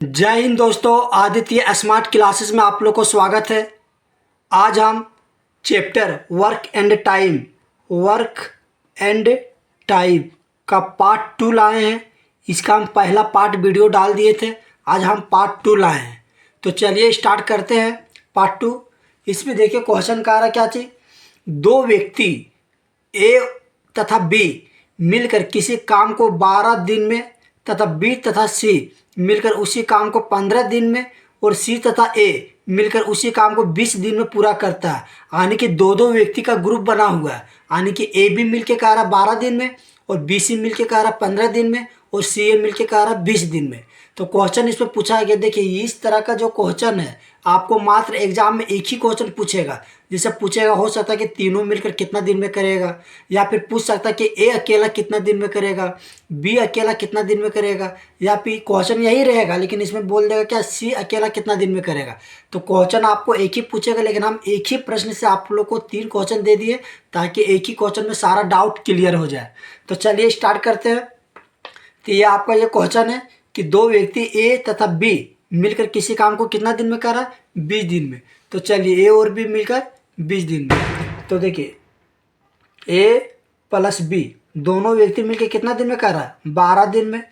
जय हिंद दोस्तों, Aditya smart classes में आप लोग को स्वागत है। आज हम चैप्टर वर्क एंड टाइम का पार्ट 2 लाए हैं। इसका हम पहला पार्ट वीडियो डाल दिए थे, आज हम पार्ट 2 लाए हैं। तो चलिए स्टार्ट करते हैं पार्ट 2। इसमें देखिए क्वेश्चन का आ रहा क्या चीज़, दो व्यक्ति ए तथा बी मिलकर किसी काम को 12 दिन में तथा बी तथा सी मिलकर उसी काम को 15 दिन में और सी तथा ए मिलकर उसी काम को 20 दिन में पूरा करता है। यानी कि दो दो व्यक्ति का ग्रुप बना हुआ है। यानी कि ए बी मिलकर कह रहा 12 दिन में और बी सी मिलकर कह रहा 15 दिन में और सी ए मिलकर कह रहा 20 दिन में। तो क्वेश्चन इसमें पूछा गया, देखिए इस तरह का जो क्वेश्चन है आपको मात्र एग्जाम में एक ही क्वेश्चन पूछेगा। जैसे पूछेगा, हो सकता है कि तीनों मिलकर कितना दिन में करेगा, या फिर पूछ सकता है कि ए अकेला कितना दिन में करेगा, बी अकेला कितना दिन में करेगा, या फिर क्वेश्चन यही रहेगा लेकिन इसमें बोल देगा क्या सी अकेला कितना दिन में करेगा। तो क्वेश्चन आपको एक ही पूछेगा, लेकिन हम एक ही प्रश्न से आप लोग को 3 क्वेश्चन दे दिए ताकि एक ही क्वेश्चन में सारा डाउट क्लियर हो जाए। तो चलिए स्टार्ट करते हैं। तो ये आपका ये क्वेश्चन है कि दो व्यक्ति ए तथा बी मिलकर किसी काम को कितना दिन में करा, 20 दिन में। तो चलिए ए और बी मिलकर 20 दिन में। तो देखिए ए प्लस बी दोनों व्यक्ति मिलकर कितना दिन में कर रहा है, 12 दिन में।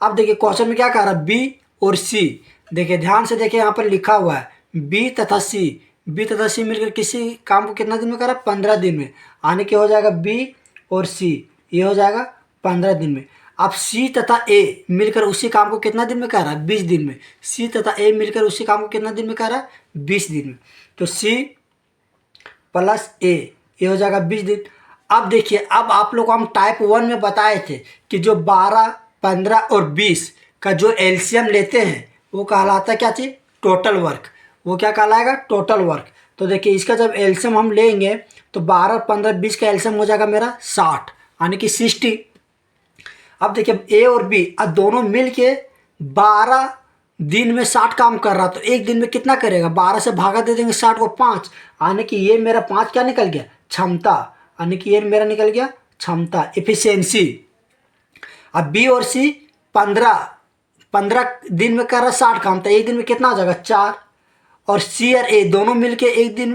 अब देखिए क्वेश्चन में क्या कह रहा है, बी और सी। देखिए ध्यान से देखिए, यहाँ पर लिखा हुआ है बी तथा सी मिलकर किसी काम को कितना दिन में कर रहा है, 15 दिन में। आने के हो जाएगा बी और सी, ये हो जाएगा 15 दिन में। अब सी तथा ए मिलकर उसी काम को कितना दिन में कर रहा है, 20 दिन में। सी तथा ए मिलकर उसी काम को कितना दिन में कर रहा है, 20 दिन में। तो सी प्लस ए, ये हो जाएगा 20 दिन। अब देखिए, अब आप लोग को हम टाइप 1 में बताए थे कि जो 12, 15 और 20 का जो एलसीएम लेते हैं वो कहलाता है क्या चीज़, टोटल वर्क। वो क्या कहलाएगा, टोटल वर्क। तो देखिए इसका जब एलसीएम हम लेंगे तो 12, 15, 20 का एलसीएम हो जाएगा मेरा 60, यानी कि 60। अब देखिए ए और बी अब दोनों मिल के 12 दिन में 60 काम कर रहा, तो एक दिन में कितना करेगा, 12 से भागा दे देंगे 60 को 5, यानी कि ये मेरा 5 क्या निकल गया, क्षमता। यानी कि ये मेरा निकल गया क्षमता, एफिशिएंसी। अब बी और सी 15 दिन में कर रहा 60 काम, तो एक दिन में कितना हो जाएगा, 4। और सी और ए दोनों मिलके एक दिन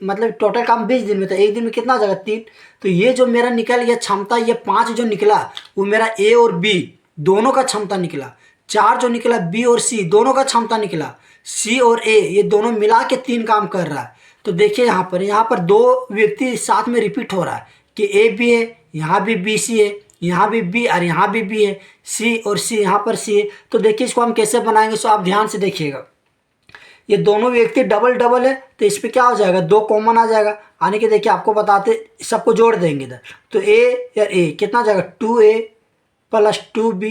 मतलब टोटल काम 20 दिन में, तो एक दिन में कितना हो जाएगा, 3। तो ये जो मेरा निकल गया क्षमता, ये 5 जो निकला वो मेरा ए और बी दोनों का क्षमता निकला। 4 जो निकला बी और सी दोनों का क्षमता निकला। सी और ए ये दोनों मिला के 3 काम कर रहा है। तो देखिए यहाँ पर दो व्यक्ति साथ में रिपीट हो रहा है कि ए बी है, यहाँ भी बी सी है, यहाँ भी बी और यहाँ भी बी है, सी और सी यहाँ पर सी है। तो देखिए इसको हम कैसे बनाएंगे, सो आप ध्यान से देखिएगा। ये दोनों व्यक्ति डबल डबल है तो इस पर क्या हो जाएगा, 2 कॉमन आ जाएगा। यानी कि देखिए आपको बताते सबको जोड़ देंगे इधर, तो ए या ए कितना जाएगा, 2a plus 2b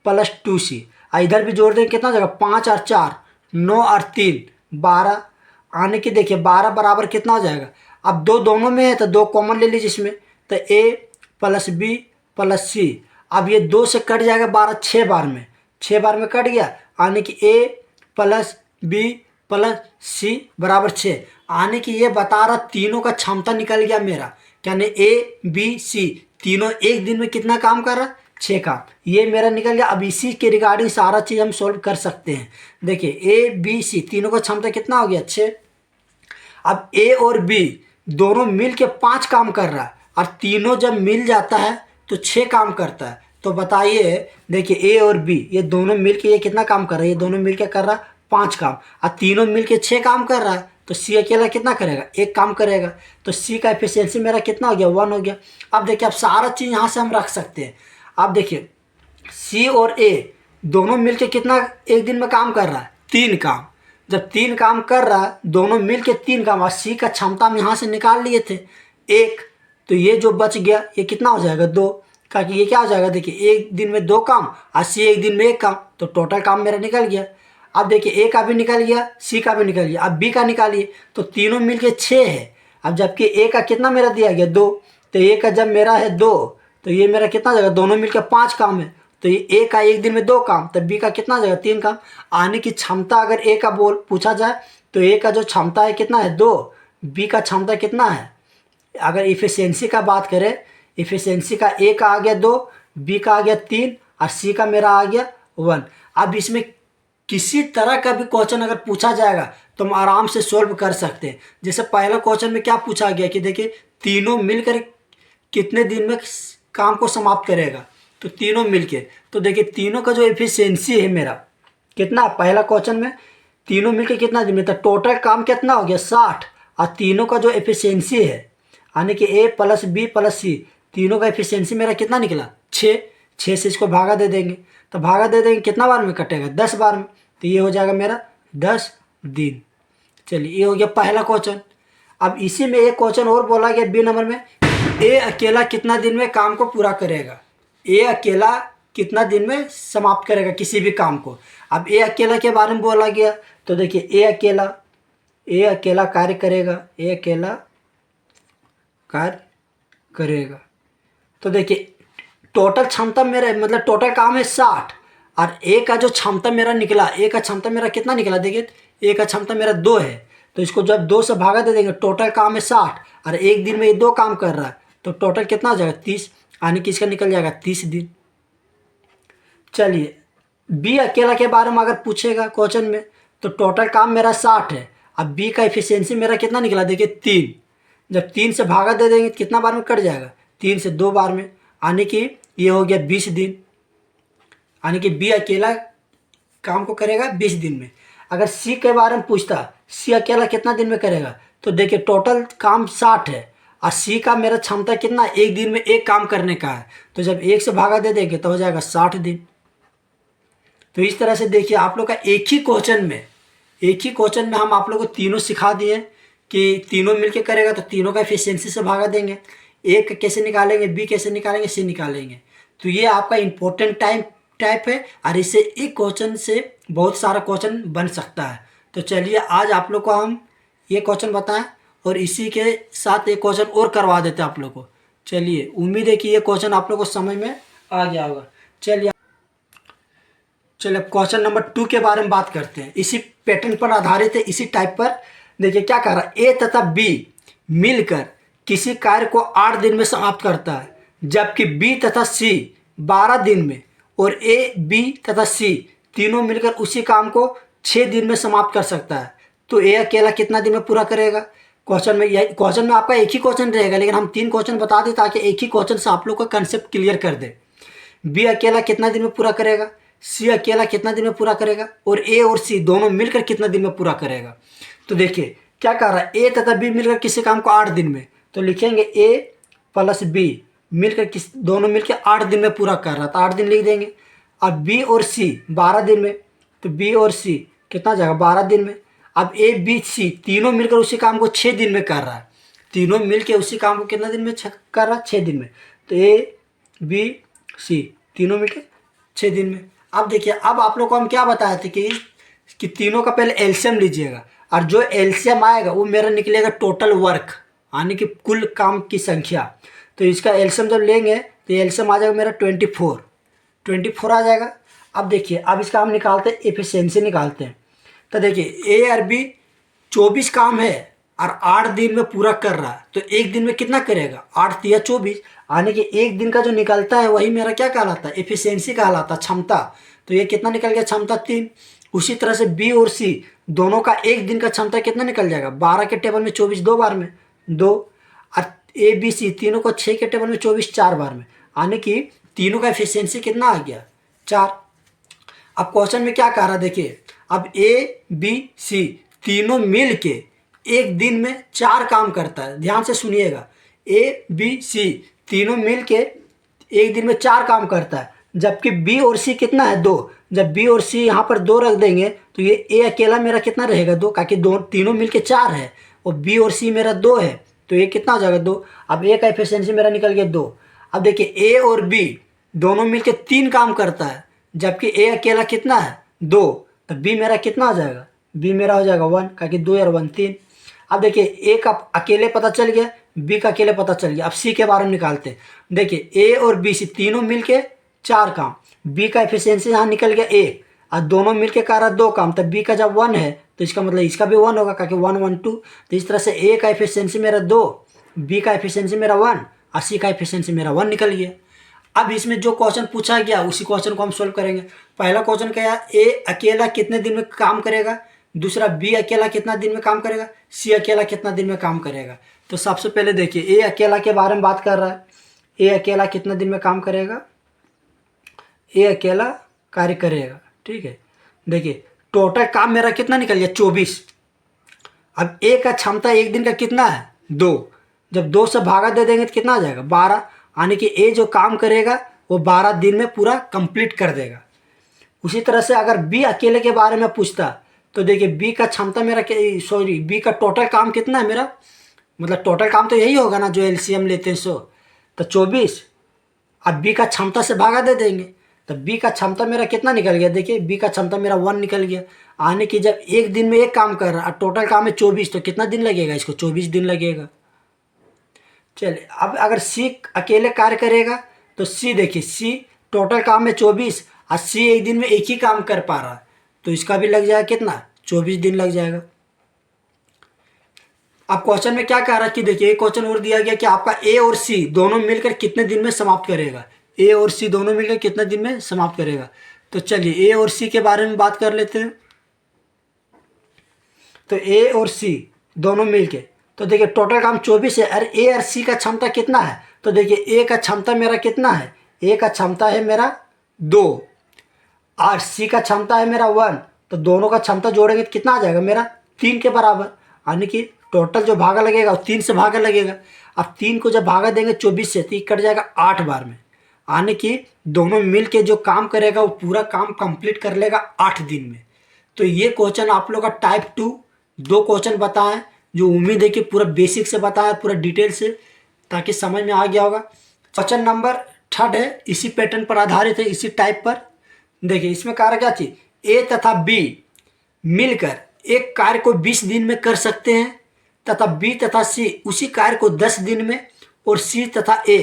plus 2c। इधर भी जोड़ देंगे कितना जाएगा, 5 और 4 9 और 3 12। आने की देखिए 12 बराबर कितना हो जाएगा, अब दो दोनों में है तो 2 कॉमन ले लीजिए इसमें, तो a प्लस बी प्लस सी। अब ये 2 से कट जाएगा 12, 6 बार में, 6 बार में कट गया। यानी कि a प्लस बी प्लस सी बराबर 6। आने की ये बता रहा तीनों का क्षमता निकल गया मेरा, यानी ए बी सी तीनों एक दिन में कितना काम कर रहा, 6 काम, ये मेरा निकल गया। अब इसी के रिगार्डिंग सारा चीज़ हम सॉल्व कर सकते हैं। देखिए ए बी सी तीनों का क्षमता कितना हो गया, 6। अब ए और बी दोनों मिल के 5 काम कर रहा है, और तीनों जब मिल जाता है तो 6 काम करता है। तो बताइए, देखिए ए और बी ये दोनों मिल के ये कितना काम कर रहा है, ये दोनों मिल के कर रहा है 5 काम, और तीनों मिलके 6 काम कर रहा है। तो सी अकेला कितना करेगा, 1 काम करेगा। तो सी का एफिशिएंसी मेरा कितना हो गया, 1 हो गया। अब देखिए अब सारा चीज़ यहाँ से हम रख सकते हैं। अब देखिए सी और ए दोनों मिलके कितना एक दिन में काम कर रहा है, 3 काम। जब 3 काम कर रहा है दोनों मिलके 3 काम, और सी का क्षमता हम यहाँ से निकाल लिए थे 1, तो ये जो बच गया ये कितना हो जाएगा, 2। क्योंकि ये क्या हो जाएगा, देखिए एक दिन में 2 काम और सी एक दिन में 1 काम, तो टोटल काम मेरा निकल गया। अब देखिए ए का भी निकल गया, सी का भी निकल गया, अब बी का निकालिए, तो तीनों मिलके 6 है। अब जबकि ए का कितना मेरा दिया गया, 2, तो ए का जब मेरा है 2 तो ये मेरा कितना जाएगा, दोनों मिलके 5 काम है। तो ये ए का एक दिन में 2 काम, तो बी का कितना जाएगा, 3 काम। आने की क्षमता अगर ए का पूछा जाए तो ए का जो क्षमता है कितना है, 2। बी का क्षमता कितना है, अगर इफिशियंसी का बात करें, इफिशियंसी का ए का आ गया 2, बी का आ गया 3 और सी का मेरा आ गया 1। अब इसमें किसी तरह का भी क्वेश्चन अगर पूछा जाएगा तो हम आराम से सोल्व कर सकते हैं। जैसे पहला क्वेश्चन में क्या पूछा गया कि देखिए तीनों मिलकर कितने दिन में काम को समाप्त करेगा, तो तीनों मिलके, तो देखिए तीनों का जो एफिशिएंसी है मेरा कितना, पहला क्वेश्चन में तीनों मिलके कितना दिन में, तो टोटल काम कितना हो गया 60, और तीनों का जो एफिशिएंसी है यानी कि ए प्लस बी प्लस सी, तीनों का एफिशिएंसी मेरा कितना निकला 6। 6 से इसको भागा दे देंगे, तो भागा दे देंगे कितना बार में कटेगा 10 बार में, तो ये हो जाएगा मेरा 10 दिन। चलिए ये हो गया पहला क्वेश्चन। अब इसी में एक क्वेश्चन और बोला गया बी नंबर में, ए अकेला कितना दिन में काम को पूरा करेगा, ए अकेला कितना दिन में समाप्त करेगा किसी भी काम को। अब ए अकेला के बारे में बोला गया, तो देखिए ए अकेला कार्य करेगा, ए अकेला कार्य करेगा, तो देखिए टोटल क्षमता मेरा मतलब टोटल काम है 60, और ए का जो क्षमता मेरा निकला, ए का क्षमता मेरा कितना निकला, देखिए ए का क्षमता मेरा 2 है, तो इसको जब 2 से भागा दे देंगे, टोटल काम है 60 और एक दिन में ये 2 काम कर रहा है, तो टोटल कितना हो जाएगा 30, यानी कि इसका निकल जाएगा 30 दिन। चलिए बी अकेला के बारे में अगर पूछेगा क्वेश्चन में, तो टोटल काम मेरा 60 है, अब बी का एफिशिएंसी मेरा कितना निकला, देखिए 3, जब 3 से भागा दे देंगे तो कितना बार में कट जाएगा, 3 से 2 बार में, यानी कि ये हो गया 20 दिन, यानी कि बी अकेला काम को करेगा 20 दिन में। अगर सी के बारे में पूछता, सी अकेला कितना दिन में करेगा, तो देखिए टोटल काम 60 है और सी का मेरा क्षमता कितना, एक दिन में एक काम करने का है, तो जब 1 से भागा दे देंगे तो हो जाएगा 60 दिन। तो इस तरह से देखिए आप लोग का एक ही क्वेश्चन में हम आप लोग को तीनों सिखा दिए कि तीनों मिलके करेगा तो तीनों का एफिशिएंसी से भागा देंगे, एक कैसे निकालेंगे, बी कैसे निकालेंगे, सी निकालेंगे। तो ये आपका इम्पोर्टेंट टाइप है और इससे एक क्वेश्चन से बहुत सारा क्वेश्चन बन सकता है। तो चलिए आज आप लोग को हम ये क्वेश्चन बताएं और इसी के साथ एक क्वेश्चन और करवा देते हैं आप लोग को। चलिए उम्मीद है कि ये क्वेश्चन आप लोग को समझ में आ गया होगा। चलिए क्वेश्चन नंबर 2 के बारे में बात करते हैं। इसी पैटर्न पर आधारित है, इसी टाइप पर। देखिए क्या कर रहा है, ए तथा बी मिलकर किसी कार्य को 8 दिन में समाप्त करता है, जबकि बी तथा सी 12 दिन में, और ए बी तथा सी तीनों मिलकर उसी काम को 6 दिन में समाप्त कर सकता है। तो ए अकेला कितना दिन में पूरा करेगा। क्वेश्चन में आपका एक ही क्वेश्चन रहेगा, लेकिन हम 3 क्वेश्चन बता दें ताकि एक ही क्वेश्चन से आप लोग का कंसेप्ट क्लियर कर दे। बी अकेला कितना दिन में पूरा करेगा, सी अकेला कितना दिन में पूरा करेगा, और ए और सी दोनों मिलकर कितना दिन में पूरा करेगा। तो देखिए क्या कर रहा है, ए तथा बी मिलकर किसी काम को 8 दिन में, तो लिखेंगे ए प्लस बी मिलकर दोनों मिलकर 8 दिन में पूरा कर रहा है, तो 8 दिन लिख देंगे। अब बी और सी 12 दिन में, तो बी और सी कितना जाएगा 12 दिन में। अब ए बी सी तीनों मिलकर उसी काम को 6 दिन में कर रहा है, तीनों मिलकर उसी काम को कितना दिन में कर रहा है 6 दिन में। तो ए बी सी तीनों मिलकर 6 दिन में। अब देखिए अब आप लोग को हम क्या बताए थे कि तीनों का पहले एलसीएम लीजिएगा, और जो एलसीएम आएगा वो मेरा निकलेगा टोटल वर्क, यानी कि कुल काम की संख्या। तो इसका एलसीएम जब लेंगे तो एलसीएम आ जाएगा मेरा 24 आ जाएगा। अब देखिए अब इसका हम निकालते हैं, एफिशिएंसी निकालते हैं। तो देखिए ए और बी 24 काम है और 8 दिन में पूरा कर रहा है, तो एक दिन में कितना करेगा 8 तिया 24, यानी कि एक दिन का जो निकलता है वही मेरा क्या कहलाता है, एफिशिएंसी कहलाता है, क्षमता। तो ये कितना निकल गया, क्षमता 3। उसी तरह से बी और सी दोनों का एक दिन का क्षमता कितना निकल जाएगा, 12 के टेबल में 24 2 बार में 2, और ए बी सी तीनों को 6 के टेबल में 24 4 बार में, यानी कि तीनों का एफिशिएंसी कितना आ गया 4। अब क्वेश्चन में क्या कह रहा है, देखिए अब ए बी सी तीनों मिल के एक दिन में 4 काम करता है। ध्यान से सुनिएगा, ए बी सी तीनों मिल के एक दिन में 4 काम करता है, जबकि बी और सी कितना है 2। जब बी और सी यहाँ पर 2 रख देंगे तो ये ए अकेला मेरा कितना रहेगा 2, क्योंकि तीनों मिलके 4 है और बी और सी मेरा 2 है, तो ये कितना हो जाएगा 2। अब ए का एफिशिएंसी मेरा निकल गया 2। अब देखिए ए और बी दोनों मिलके 3 काम करता है, जबकि ए अकेला कितना है 2, तो बी मेरा कितना हो जाएगा, बी मेरा हो जाएगा 1, क्योंकि 2 और 1 3। अब देखिए ए का अकेले पता चल गया, बी का अकेले पता चल गया। अब सी के बारे में निकालते हैं। देखिए ए और बी सी तीनों मिलके 4 काम, बी का एफिशिएंसी यहाँ निकल गया 1 और दोनों मिलके कर रहा 2 काम, तब बी का जब 1 है तो इसका मतलब इसका भी 1 होगा, क्योंकि 1 1 2। तो इस तरह से ए का एफिशिएंसी मेरा 2, बी का एफिशिएंसी मेरा 1 और सी का एफिशिएंसी मेरा 1 निकल गया। अब इसमें जो क्वेश्चन पूछा गया उसी क्वेश्चन को हम सोल्व करेंगे। पहला क्वेश्चन क्या है, ए अकेला कितने दिन में काम करेगा, दूसरा बी अकेला कितना दिन में काम करेगा, सी अकेला कितना दिन में काम करेगा। तो सबसे पहले देखिए ए अकेला के बारे में बात कर रहा है। ए अकेला कितना दिन में काम करेगा, ए अकेला कार्य करेगा, ठीक है। देखिए टोटल काम मेरा कितना निकल गया 24। अब ए का क्षमता एक दिन का कितना है 2, जब 2 से भागा दे देंगे तो कितना आ जाएगा 12, यानी कि ए जो काम करेगा वो 12 दिन में पूरा कंप्लीट कर देगा। उसी तरह से अगर बी अकेले के बारे में पूछता तो देखिए बी का क्षमता मेरा बी का टोटल काम कितना है मेरा, मतलब टोटल काम तो यही होगा ना जो एलसीएम लेते हैं 100, तो 24। अब बी का क्षमता से भागा दे देंगे तो बी का क्षमता मेरा कितना निकल गया, देखिए बी का क्षमता मेरा 1 निकल गया। आने की जब एक दिन में एक काम कर रहा है और टोटल काम है 24, तो कितना दिन लगेगा इसको 24 दिन लगेगा। चलिए अब अगर सी अकेले कार्य करेगा तो सी देखिए सी टोटल काम है 24 और सी एक दिन में एक ही काम कर पा रहा है, तो इसका भी लग जाएगा कितना 24 दिन लग जाएगा। अब क्वेश्चन में क्या कह रहा है कि देखिए एक क्वेश्चन और दिया गया कि आपका ए और सी दोनों मिलकर कितने दिन में समाप्त करेगा, ए और सी दोनों मिलकर कितने दिन में समाप्त करेगा। तो चलिए ए और सी के बारे में बात कर लेते हैं। तो ए और सी दोनों मिलके, तो देखिए टोटल काम 24 है और ए और सी का क्षमता कितना है, तो देखिए ए का क्षमता मेरा कितना है, ए का क्षमता है मेरा 2 और सी का क्षमता है मेरा 1, तो दोनों का क्षमता जोड़ेंगे तो कितना आ जाएगा मेरा 3 के बराबर, यानी कि टोटल जो भागा लगेगा वो 3 से भागा लगेगा। अब 3 को जब भागा देंगे 24 से तो ये कट जाएगा 8 बार में, यानी कि दोनों मिल के जो काम करेगा वो पूरा काम कंप्लीट कर लेगा 8 दिन में। तो ये क्वेश्चन आप लोग का टाइप 2 2 क्वेश्चन बताएं, जो उम्मीद है कि पूरा बेसिक से बताया पूरा डिटेल से, ताकि समझ में आ गया होगा। क्वेश्चन नंबर 3 है, इसी पैटर्न पर आधारित है, इसी टाइप पर। देखिए इसमें कार्य क्या चीज, ए तथा बी मिलकर एक कार्य को 20 दिन में कर सकते हैं तथा बी तथा सी उसी कार्य को 10 दिन में और सी तथा ए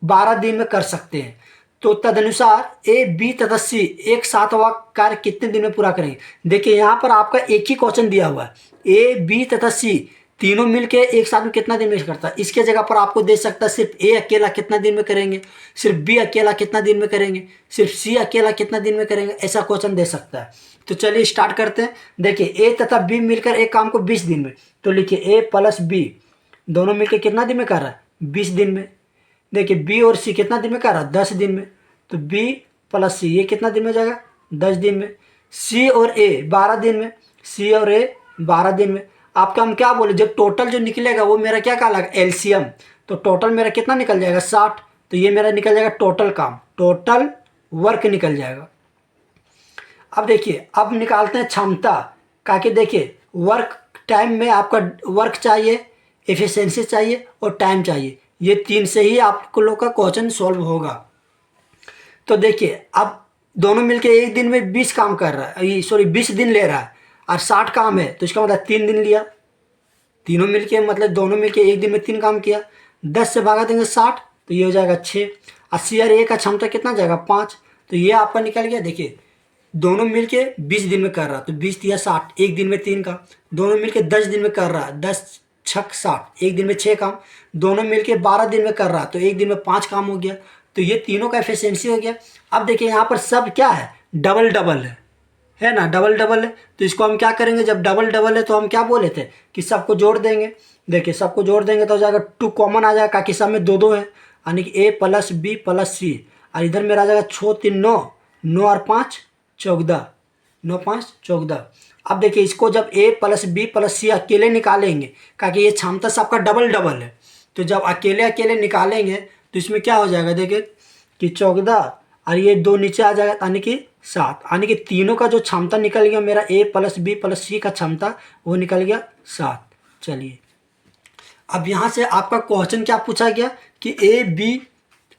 12 दिन में कर सकते हैं। तो तदनुसार ए बी तथा सी एक साथ वह कार्य कितने दिन में पूरा करेंगे। देखिए यहाँ पर आपका एक ही क्वेश्चन दिया हुआ है, ए बी तथा सी तीनों मिलके एक साथ में कितना दिन में करता है। इसके जगह पर आपको दे सकता है सिर्फ ए अकेला कितना दिन में करेंगे, सिर्फ बी अकेला कितना दिन में करेंगे, सिर्फ सी अकेला कितना दिन में करेंगे, ऐसा क्वेश्चन दे सकता है। तो चलिए स्टार्ट करते हैं। देखिए ए तथा बी मिलकर एक काम को 20 दिन में, तो लिखिए ए प्लस बी दोनों मिलकर कितना दिन में कर रहा है 20 दिन में। देखिए बी और सी कितना दिन में कर रहा है 10 दिन में, तो बी प्लस सी ये कितना दिन में जाएगा 10 दिन में। सी और ए 12 दिन में, सी और ए 12 दिन में। आपका हम क्या बोले, जब टोटल जो निकलेगा वो मेरा क्या कहलाएगा एलसीएम, तो टोटल मेरा कितना निकल जाएगा 60, तो ये मेरा निकल जाएगा टोटल काम, टोटल वर्क निकल जाएगा। अब देखिए अब निकालते हैं क्षमता का, कि देखिए वर्क टाइम में आपका वर्क चाहिए, एफिशिएंसी चाहिए और टाइम चाहिए, ये 3 से ही आपको लोग का क्वेश्चन सॉल्व होगा। तो देखिए अब दोनों मिलके एक दिन में 20 काम कर रहा है, सॉरी 20 दिन ले रहा है और 60 काम है, तो इसका मतलब 3 दिन लिया, तीनों मिलके मतलब दोनों मिलके एक दिन में 3 काम किया। 10 से भागा देंगे 60, तो ये हो जाएगा 6। 80 और ए का क्षमता कितना जाएगा 5, तो ये आपका निकल गया। देखिए दोनों मिलके 20 दिन में कर रहा है, तो 20 या 60 एक दिन में 3 काम, दोनों मिलके 10 दिन में कर रहा है, 10 छक 60 एक दिन में 6 काम, दोनों मिलके 12 दिन में कर रहा है, तो एक दिन में 5 काम हो गया। तो ये तीनों का एफिशिएंसी हो गया। अब देखिए यहाँ पर सब क्या है डबल डबल है ना, डबल डबल है, तो इसको हम क्या करेंगे, जब डबल डबल है तो हम क्या बोले थे कि सबको जोड़ देंगे। देखिए सबको जोड़ देंगे तो हो जाएगा 2 कॉमन आ जाएगा, कि सब में 2 2 है, यानी कि ए प्लस बी प्लस सी, और इधर मेरा आ जाएगा 6 3 9, 9 और 5 14, 9 5 14। अब देखिए इसको जब ए प्लस बी प्लस सी अकेले निकालेंगे, क्योंकि ये क्षमता सबका डबल डबल है, तो जब अकेले अकेले निकालेंगे तो इसमें क्या हो जाएगा, देखिए कि 14 और ये 2 नीचे आ जाएगा, यानी कि 7, यानी कि तीनों का जो क्षमता निकल गया मेरा ए प्लस बी प्लस सी का क्षमता वो निकल गया 7। चलिए अब यहाँ से आपका क्वेश्चन क्या पूछा गया कि ए बी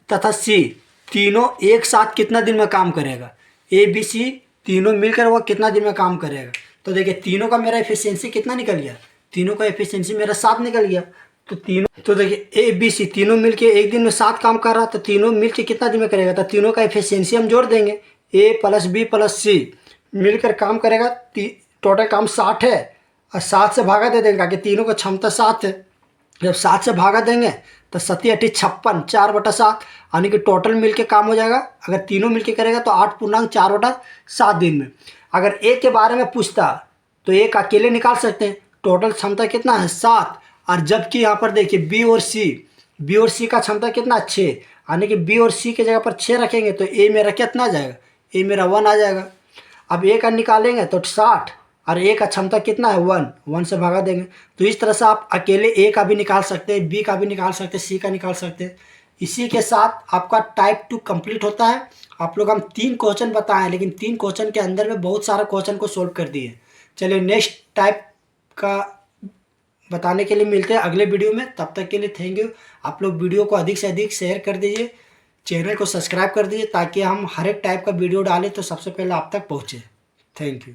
तथा सी तीनों एक साथ कितना दिन में काम करेगा, ए बी सी तीनों मिलकर वो कितना दिन में काम करेगा। तो देखिए तीनों का मेरा एफिशिएंसी कितना निकल गया, तीनों का एफिशिएंसी मेरा 7 निकल गया। तो तीनों, तो देखिए ए बी सी तीनों मिलके एक दिन में 7 काम कर रहा, तो तीनों मिलके कितना दिन में करेगा, तो तीनों का एफिशिएंसी हम जोड़ देंगे, ए प्लस बी प्लस सी मिलकर काम करेगा, टोटल काम 60 है और 7 से भागा दे देंगे, कि तीनों का क्षमता 7 है। जब 7 से भागा देंगे तो 7 8 56, 4/7, यानी कि टोटल मिल के काम हो जाएगा। अगर तीनों मिल के करेगा तो 8.4/7 दिन में। अगर ए के बारे में पूछता तो एक अकेले निकाल सकते हैं। टोटल क्षमता कितना है 7, और जबकि यहाँ पर देखिए बी और सी का क्षमता कितना 6, यानी कि बी और सी के जगह पर 6 रखेंगे तो ए मेरा कितना आ जाएगा, ए मेरा 1 आ जाएगा। अब ए का निकालेंगे तो 60, और ए का क्षमता कितना है 1 से भगा देंगे। तो इस तरह से आप अकेले ए का भी निकाल सकते हैं, बी का भी निकाल सकते हैं, सी का निकाल सकते हैं। इसी के साथ आपका टाइप 2 कंप्लीट होता है। आप लोग हम 3 क्वेश्चन बताएं, लेकिन 3 क्वेश्चन के अंदर में बहुत सारा क्वेश्चन को सोल्व कर दिए। चलिए नेक्स्ट टाइप का बताने के लिए मिलते हैं अगले वीडियो में। तब तक के लिए थैंक यू। आप लोग वीडियो को अधिक से अधिक शेयर कर दीजिए, चैनल को सब्सक्राइब कर दीजिए, ताकि हम हर एक टाइप का वीडियो डालें तो सबसे पहले आप तक पहुँचे। Thank you.